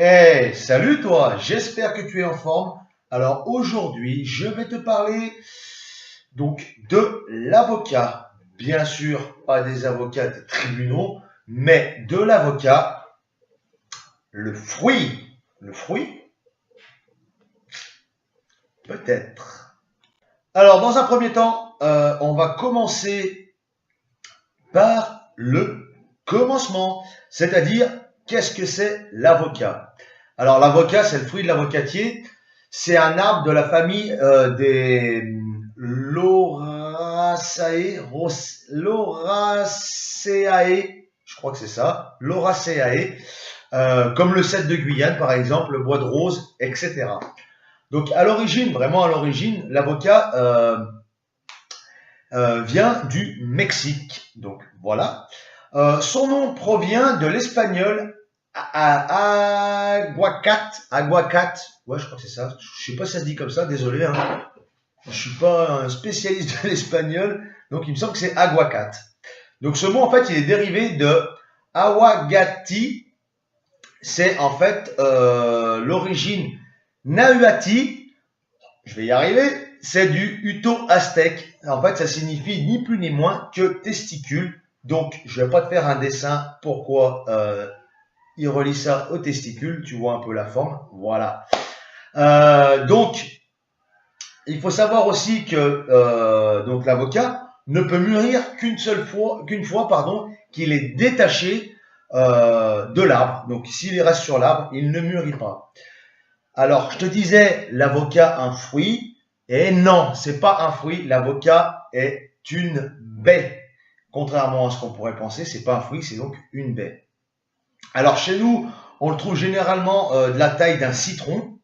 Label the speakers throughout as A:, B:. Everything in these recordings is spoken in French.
A: Hey, salut toi, j'espère que tu es en forme. Alors aujourd'hui, je vais te parler donc de l'avocat. Bien sûr, pas des avocats des tribunaux, mais de l'avocat, le fruit. Le fruit? Peut-être. Alors dans un premier temps, on va commencer par le commencement, c'est-à-dire qu'est-ce que c'est l'avocat? Alors l'avocat, c'est le fruit de l'avocatier. C'est un arbre de la famille des Lauraceae, je crois que c'est ça, Lauraceae, comme le cèdre de Guyane par exemple, le bois de rose, etc. Donc à l'origine, vraiment à l'origine, l'avocat vient du Mexique. Donc voilà. Son nom provient de l'espagnol aguacate. Ouais, je crois que c'est ça. Je sais pas si ça se dit comme ça, désolé. Hein. Je suis pas un spécialiste de l'espagnol, donc il me semble que c'est aguacate. Donc ce mot, en fait, il est dérivé de aguagati. C'est en fait l'origine nahuati. Je vais y arriver. C'est du uto-aztèque. En fait, ça signifie ni plus ni moins que testicule. Donc, je vais pas te faire un dessin. Pourquoi il relie ça au testicule? Tu vois un peu la forme. Voilà. Donc, il faut savoir aussi que donc l'avocat ne peut mûrir qu'une fois, pardon, qu'il est détaché de l'arbre. Donc, s'il reste sur l'arbre, il ne mûrit pas. Alors, je te disais, l'avocat un fruit, et non, c'est pas un fruit. L'avocat est une baie. Contrairement à ce qu'on pourrait penser, c'est pas un fruit, c'est donc une baie. Alors, chez nous, on le trouve généralement de la taille d'un citron,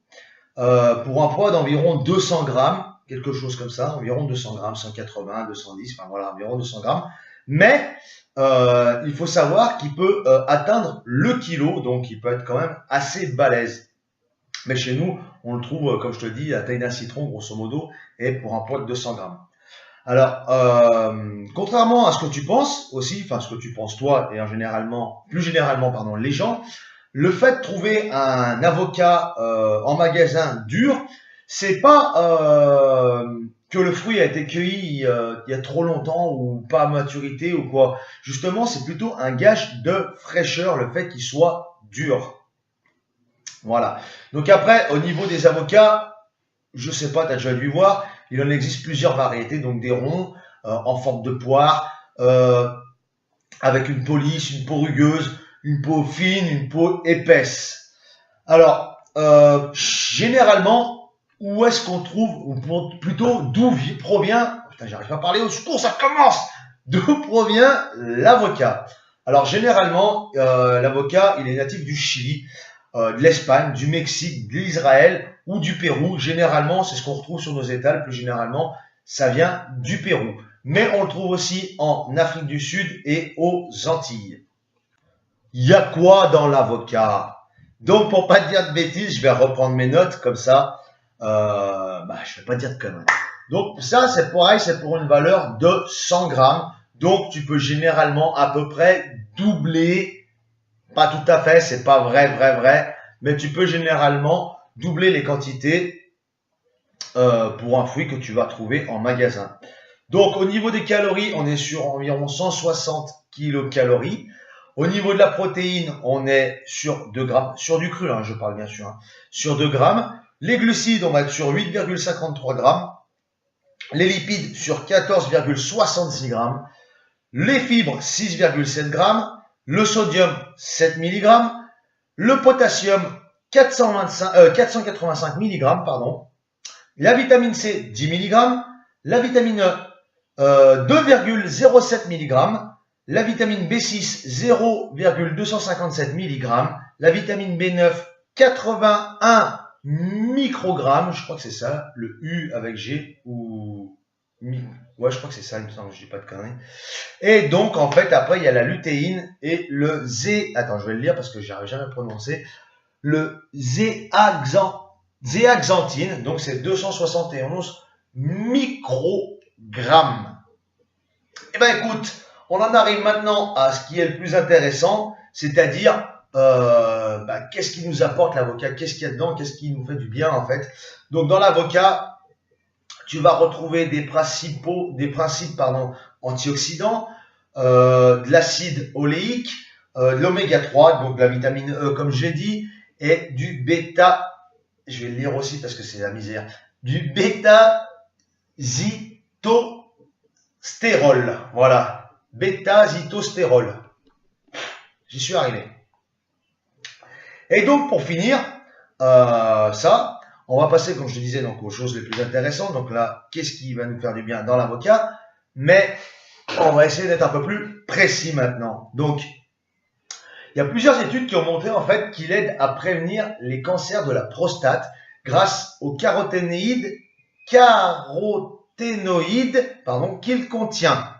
A: pour un poids d'environ 200 grammes, quelque chose comme ça, environ 200 grammes, 180, 210, enfin voilà, environ 200 grammes. Mais il faut savoir qu'il peut atteindre le kilo, donc il peut être quand même assez balèze. Mais chez nous, on le trouve, comme je te dis, à la taille d'un citron, grosso modo, et pour un poids de 200 grammes. Alors, contrairement à ce que tu penses aussi, enfin ce que tu penses toi et plus généralement, pardon, les gens, le fait de trouver un avocat en magasin dur, c'est pas que le fruit a été cueilli il y a trop longtemps ou pas à maturité ou quoi. Justement, c'est plutôt un gage de fraîcheur, le fait qu'il soit dur. Voilà. Donc après, au niveau des avocats, je sais pas, tu as déjà dû voir, il en existe plusieurs variétés, donc des ronds en forme de poire, avec une peau lisse, une peau rugueuse, une peau fine, une peau épaisse. Alors, généralement, où est-ce qu'on trouve, ou plutôt d'où provient, putain, j'arrive pas à parler, au secours, ça commence, d'où provient l'avocat? Alors, généralement, l'avocat, il est natif du Chili, de l'Espagne, du Mexique, de l'Israël ou du Pérou. Généralement, c'est ce qu'on retrouve sur nos étals. Plus généralement, ça vient du Pérou. Mais on le trouve aussi en Afrique du Sud et aux Antilles. Il y a quoi dans l'avocat? Donc, pour pas te dire de bêtises, je vais reprendre mes notes comme ça. Je vais pas dire de conneries. Donc, ça, c'est pareil, c'est pour une valeur de 100 grammes. Donc, tu peux généralement à peu près doubler. Pas tout à fait, c'est pas vrai, mais tu peux généralement doubler les quantités pour un fruit que tu vas trouver en magasin. Donc au niveau des calories, on est sur environ 160 kilocalories. Au niveau de la protéine, on est sur 2 grammes, sur du cru, hein, je parle bien sûr, hein, sur 2 grammes. Les glucides, on va être sur 8,53 grammes. Les lipides sur 14,66 grammes. Les fibres, 6,7 grammes. Le sodium, 7 mg, le potassium, 485 mg, pardon, la vitamine C, 10 mg, la vitamine E, 2,07 mg, la vitamine B6, 0,257 mg, la vitamine B9, 81 microgrammes, je crois que c'est ça, le U avec G, ou ouais, je crois que c'est ça, il me semble, je dis pas de conneries. Et donc, en fait, après, il y a la lutéine et le attends, je vais le lire parce que j'arrive jamais à le prononcer. Le zéaxanthine, donc c'est 271 microgrammes. Eh ben, écoute, on en arrive maintenant à ce qui est le plus intéressant, c'est-à-dire qu'est-ce qui nous apporte l'avocat, qu'est-ce qu'il y a dedans, qu'est-ce qui nous fait du bien en fait. Donc dans l'avocat, tu vas retrouver des principes antioxydants, de l'acide oléique, de l'oméga 3, donc de la vitamine E comme j'ai dit, et du bêta, je vais le lire aussi parce que c'est la misère, du bêta-zitostérol. Voilà, bêta-zitostérol. J'y suis arrivé. Et donc pour finir, ça, on va passer, comme je te disais, donc aux choses les plus intéressantes. Donc là, qu'est-ce qui va nous faire du bien dans l'avocat? Mais on va essayer d'être un peu plus précis maintenant. Donc, il y a plusieurs études qui ont montré en fait qu'il aide à prévenir les cancers de la prostate grâce aux caroténoïdes qu'il contient.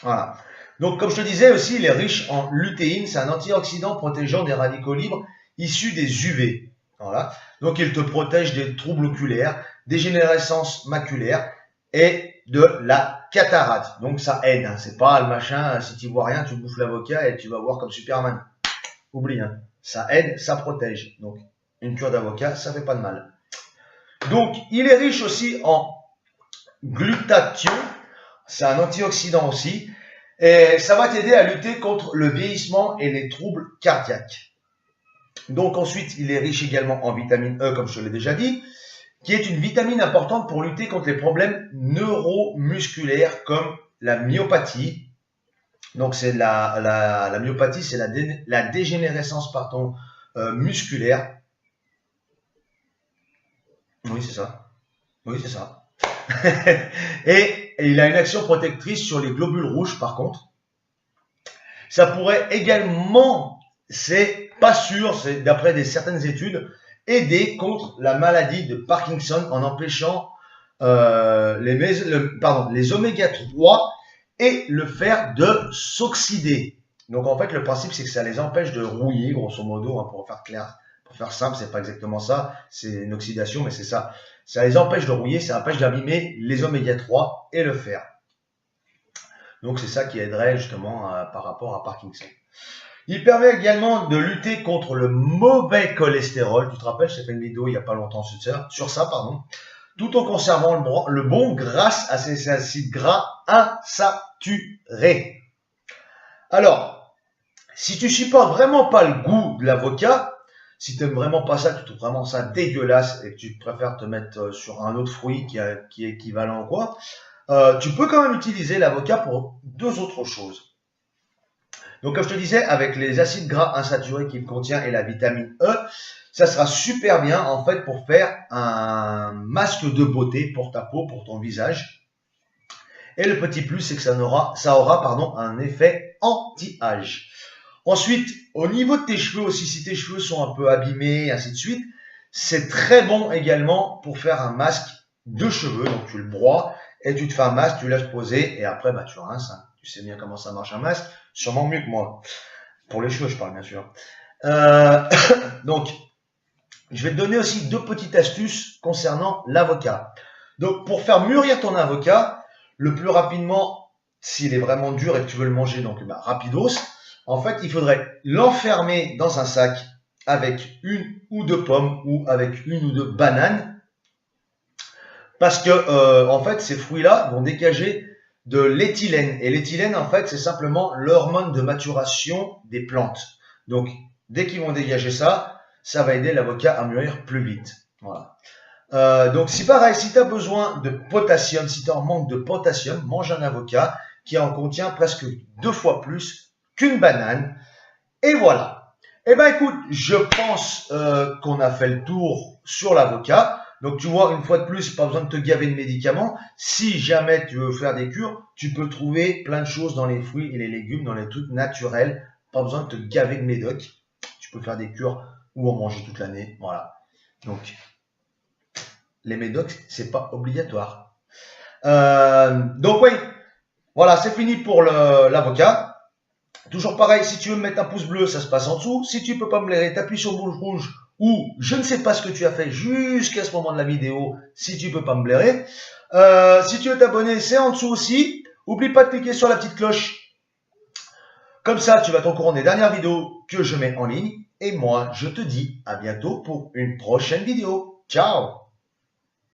A: Voilà. Donc, comme je te disais aussi, il est riche en lutéine. C'est un antioxydant protégeant des radicaux libres issus des UV. Voilà. Donc, il te protège des troubles oculaires, dégénérescence maculaire et de la cataracte. Donc, ça aide. Hein. C'est pas le machin, si tu vois rien, tu bouffes l'avocat et tu vas voir comme Superman. Oublie, hein. Ça aide, ça protège. Donc, une cure d'avocat, ça fait pas de mal. Donc, il est riche aussi en glutathion. C'est un antioxydant aussi. Et ça va t'aider à lutter contre le vieillissement et les troubles cardiaques. Donc ensuite, il est riche également en vitamine E, comme je te l'ai déjà dit, qui est une vitamine importante pour lutter contre les problèmes neuromusculaires comme la myopathie. Donc c'est la myopathie, c'est la dégénérescence musculaire. Oui, c'est ça. Oui, c'est ça. Et il a une action protectrice sur les globules rouges, par contre. Ça pourrait également, c'est pas sûr, c'est d'après certaines études, aider contre la maladie de Parkinson en empêchant les oméga 3 et le fer de s'oxyder. Donc en fait, le principe, c'est que ça les empêche de rouiller, grosso modo, hein, pour faire clair. Pour faire simple, c'est pas exactement ça, c'est une oxydation, mais c'est ça. Ça les empêche de rouiller, ça empêche d'abîmer les oméga 3 et le fer. Donc c'est ça qui aiderait justement par rapport à Parkinson. Il permet également de lutter contre le mauvais cholestérol. Tu te rappelles, j'ai fait une vidéo il n'y a pas longtemps sur ça, tout en conservant le bon grâce à ces acides gras insaturés. Alors, si tu supportes vraiment pas le goût de l'avocat, si tu n'aimes vraiment pas ça, tu trouves vraiment ça dégueulasse et que tu préfères te mettre sur un autre fruit qui est équivalent ou quoi, tu peux quand même utiliser l'avocat pour deux autres choses. Donc, comme je te disais, avec les acides gras insaturés qu'il contient et la vitamine E, ça sera super bien en fait pour faire un masque de beauté pour ta peau, pour ton visage. Et le petit plus, c'est que ça aura un effet anti-âge. Ensuite, au niveau de tes cheveux aussi, si tes cheveux sont un peu abîmés, ainsi de suite, c'est très bon également pour faire un masque de cheveux. Donc, tu le broies et tu te fais un masque, tu laisses poser et après, tu rinces. Hein. Tu sais bien comment ça marche un masque, sûrement mieux que moi. Pour les cheveux, je parle bien sûr. Donc, je vais te donner aussi deux petites astuces concernant l'avocat. Donc, pour faire mûrir ton avocat, le plus rapidement, s'il est vraiment dur et que tu veux le manger, donc rapidos, en fait, il faudrait l'enfermer dans un sac avec une ou deux pommes ou avec une ou deux bananes. Parce que, en fait, ces fruits-là vont dégager de l'éthylène. Et l'éthylène, en fait, c'est simplement l'hormone de maturation des plantes. Donc, dès qu'ils vont dégager ça, ça va aider l'avocat à mûrir plus vite. Voilà. Donc, si pareil, si tu as besoin de potassium, si tu en manques de potassium, mange un avocat qui en contient presque 2 fois plus qu'une banane. Et voilà. Eh ben, écoute, je pense qu'on a fait le tour sur l'avocat. Donc, tu vois, une fois de plus, pas besoin de te gaver de médicaments. Si jamais tu veux faire des cures, tu peux trouver plein de choses dans les fruits et les légumes, dans les trucs naturels. Pas besoin de te gaver de médoc. Tu peux faire des cures ou en manger toute l'année. Voilà. Donc, les médocs, c'est pas obligatoire. Donc, oui. Voilà, c'est fini pour l'avocat. Toujours pareil, si tu veux me mettre un pouce bleu, ça se passe en dessous. Si tu peux pas me blairer, t'appuies sur le bouton rouge ou je ne sais pas ce que tu as fait jusqu'à ce moment de la vidéo si tu peux pas me blairer. Si tu veux t'abonner, c'est en dessous aussi. Oublie pas de cliquer sur la petite cloche. Comme ça, tu vas être au courant des dernières vidéos que je mets en ligne. Et moi, je te dis à bientôt pour une prochaine vidéo. Ciao!